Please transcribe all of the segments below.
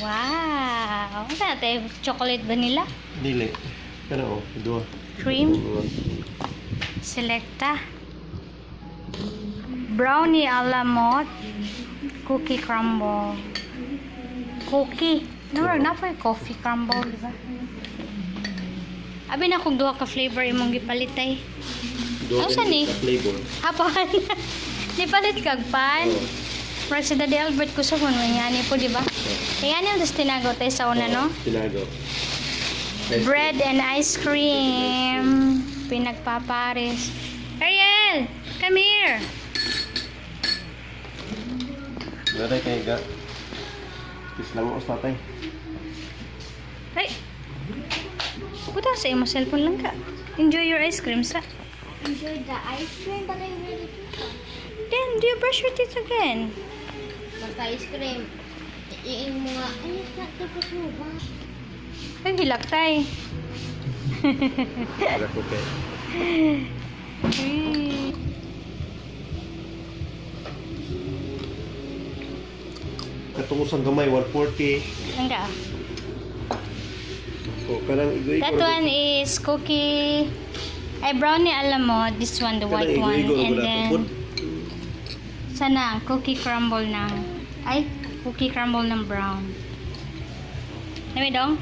Wow! Ano natin? Chocolate vanilla? Dili. Pero dua. Cream? Selecta. Brownie alamot. Cookie crumble. Cookie. Durag na po yung coffee crumble, di ba? Abi na kung duha ka flavor imong gipalitay. Dua Ano ni? flavor. Apan. Di palit kag pan. Pero si Daddy Albert ko sa kung ngani po, di ba? Kaya yan yung tinago tayo sa una, no? Tinago. Bread and ice cream. Pinagpapares. Ariel! Come here! Daray kay ga. Islang mo tatay. Ay! Puta sa imo cellphone lang ka. Enjoy your ice cream, sa. Enjoy the ice cream, but I really do. Then, do you brush your teeth again? Basta ice cream. Iing mga, ay, tapos mo ba? Ay, hilaktay. Para ko kay. Katong usang gamay 140. Langga. O kanang igoy That one is cookie. Ay, brownie alam mo. This one, the white one. And then, sana, cookie crumble ng, ay, cookie crumble ng brown. Nami dong?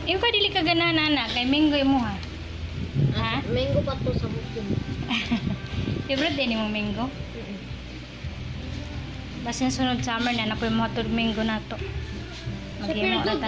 Yung ka dili ka ganahan, anak. Kay Mingo mo, ha? Ha? Mango pa to sa bukin. Favorite din mo Mingo? Basin sunod summer na, napoy mo ito Mingo na to. Sa pero good,